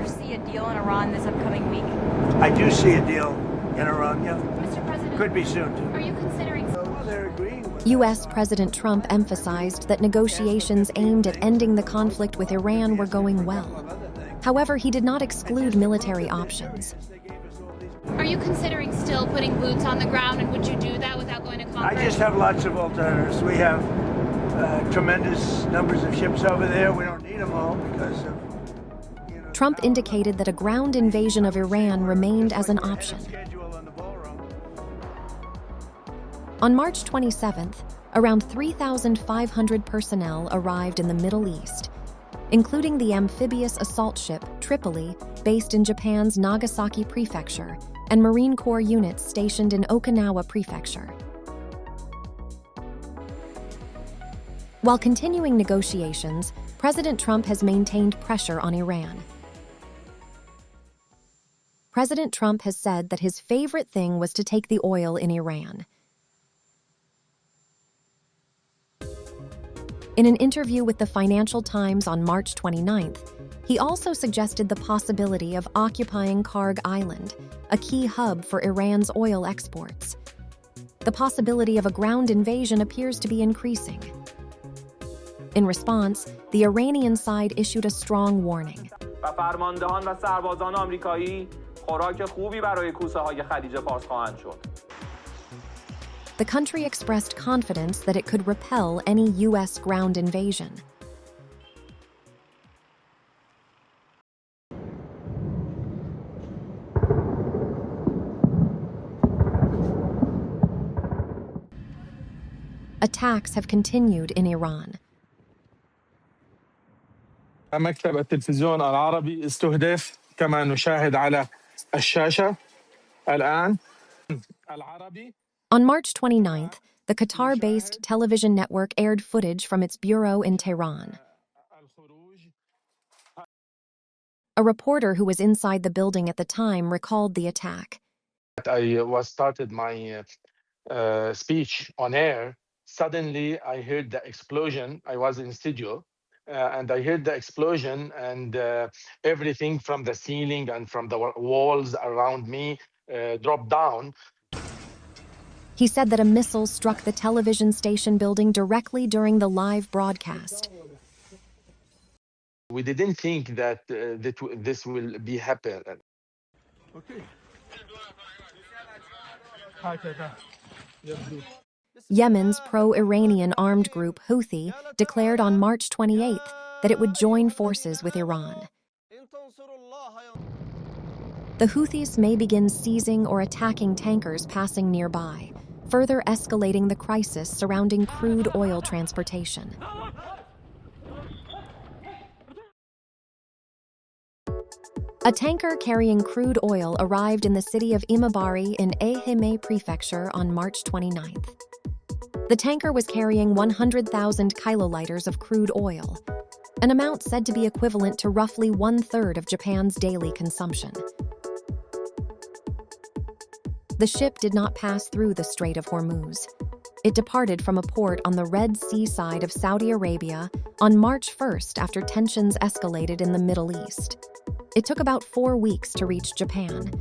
see a deal in Iran this upcoming week? I do see a deal in Iran, yeah. Mr. President, Could be soon, too. are you considering... Well, they're agreeing with U.S. President Trump emphasized that negotiations aimed at ending the conflict with Iran were going well. However, he did not exclude military options. Are you considering still putting boots on the ground, and would you do that without going to Congress? I just have lots of alternatives. We have tremendous numbers of ships over there. We don't need them all because of... Trump indicated that a ground invasion of Iran remained as an option. On March 27th, around 3,500 personnel arrived in the Middle East, including the amphibious assault ship Tripoli, based in Japan's Nagasaki Prefecture, and Marine Corps units stationed in Okinawa Prefecture. While continuing negotiations, President Trump has maintained pressure on Iran. President Trump has said that his favorite thing was to take the oil in Iran. In an interview with the Financial Times on March 29th, he also suggested the possibility of occupying Karg Island, a key hub for Iran's oil exports. The possibility of a ground invasion appears to be increasing. In response, the Iranian side issued a strong warning. The country expressed confidence that it could repel any U.S. ground invasion. Attacks have continued in Iran. مكتب التلفزيون العربي استهدف كما نشاهد على الشاشة الآن العربي. On March 29th, the Qatar-based television network aired footage from its bureau in Tehran. A reporter who was inside the building at the time recalled the attack. I was started my speech on air. Suddenly, I heard the explosion. I was in studio, and I heard the explosion, and everything from the ceiling and from the walls around me dropped down. He said that a missile struck the television station building directly during the live broadcast. We didn't think that this will be happen. Yemen's pro-Iranian armed group Houthi declared on March 28th that it would join forces with Iran. The Houthis may begin seizing or attacking tankers passing nearby, further escalating the crisis surrounding crude oil transportation. A tanker carrying crude oil arrived in the city of Imabari in Ehime Prefecture on March 29th. The tanker was carrying 100,000 kiloliters of crude oil, an amount said to be equivalent to roughly 1/3 of Japan's daily consumption. The ship did not pass through the Strait of Hormuz. It departed from a port on the Red Sea side of Saudi Arabia on March 1st after tensions escalated in the Middle East. It took about 4 weeks to reach Japan.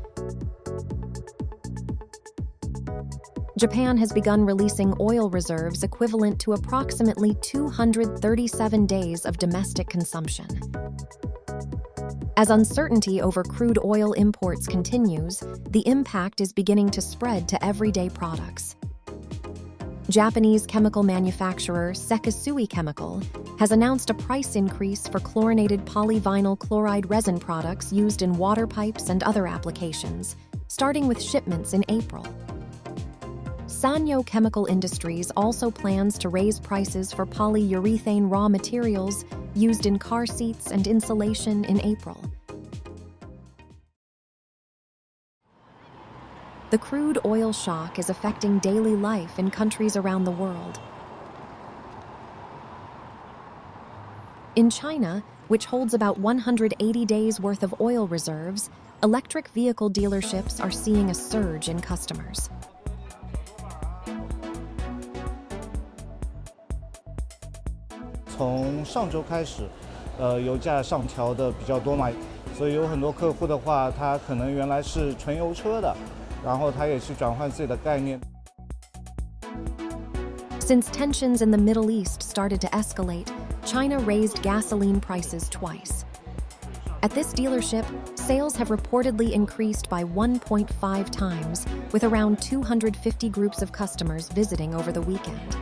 Japan has begun releasing oil reserves equivalent to approximately 237 days of domestic consumption. As uncertainty over crude oil imports continues, the impact is beginning to spread to everyday products. Japanese chemical manufacturer Sekisui Chemical has announced a price increase for chlorinated polyvinyl chloride resin products used in water pipes and other applications, starting with shipments in April. Sanyo Chemical Industries also plans to raise prices for polyurethane raw materials used in car seats and insulation in April. The crude oil shock is affecting daily life in countries around the world. In China, which holds about 180 days' worth of oil reserves, electric vehicle dealerships are seeing a surge in customers. 油价上调的比较多嘛，所以有很多客户的话，他可能原来是纯油车的，然后他也去转换自己的概念。Since tensions in the Middle East started to escalate, China raised gasoline prices twice. At this dealership, sales have reportedly increased by 1.5 times, with around 250 groups of customers visiting over the weekend.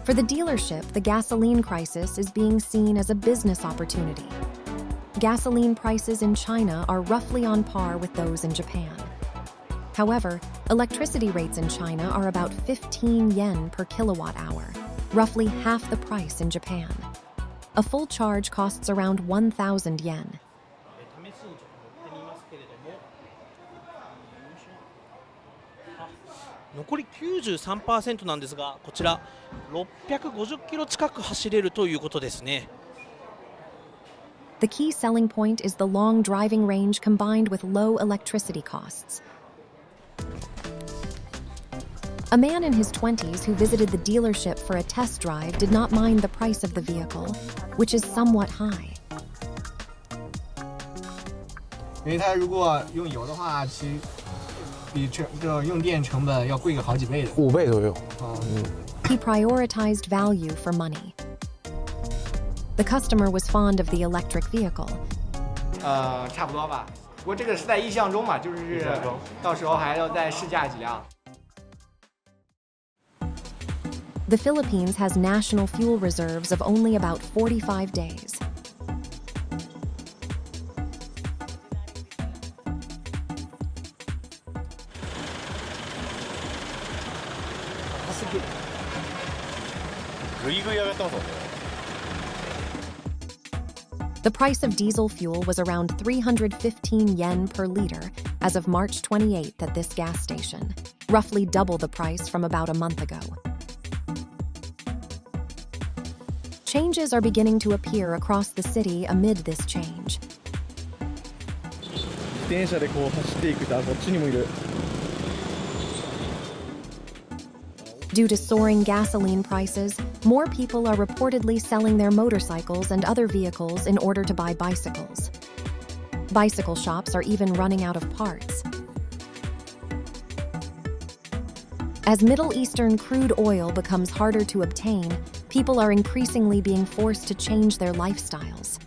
For the dealership, the gasoline crisis is being seen as a business opportunity. Gasoline prices in China are roughly on par with those in Japan. However, electricity rates in China are about 15 yen per kilowatt hour, roughly half the price in Japan. A full charge costs around 1,000 yen. 残り 93% なんですが、こちら650キロ近く走れるということですね。The key selling point is the long driving range combined with low electricity costs. A man in his 20s who visited the dealership for a test drive did not mind the price of the vehicle, which is somewhat high. 因为它如果用油的话，其实比这用电成本要贵个好几倍的，5倍左右。He prioritized value for money. The customer was fond of the electric vehicle. 差不多吧。不过这个是在意向中嘛，就是到时候还要再试驾几辆。The Philippines has national fuel reserves of only about 45 days. The price of diesel fuel was around 315 yen per liter as of March 28th at this gas station, roughly double the price from about a month ago. Changes are beginning to appear across the city amid this change. 自転車でこう走っていくと、こっちにもいる。Due to soaring gasoline prices, more people are reportedly selling their motorcycles and other vehicles in order to buy bicycles. Bicycle shops are even running out of parts. As Middle Eastern crude oil becomes harder to obtain, people are increasingly being forced to change their lifestyles.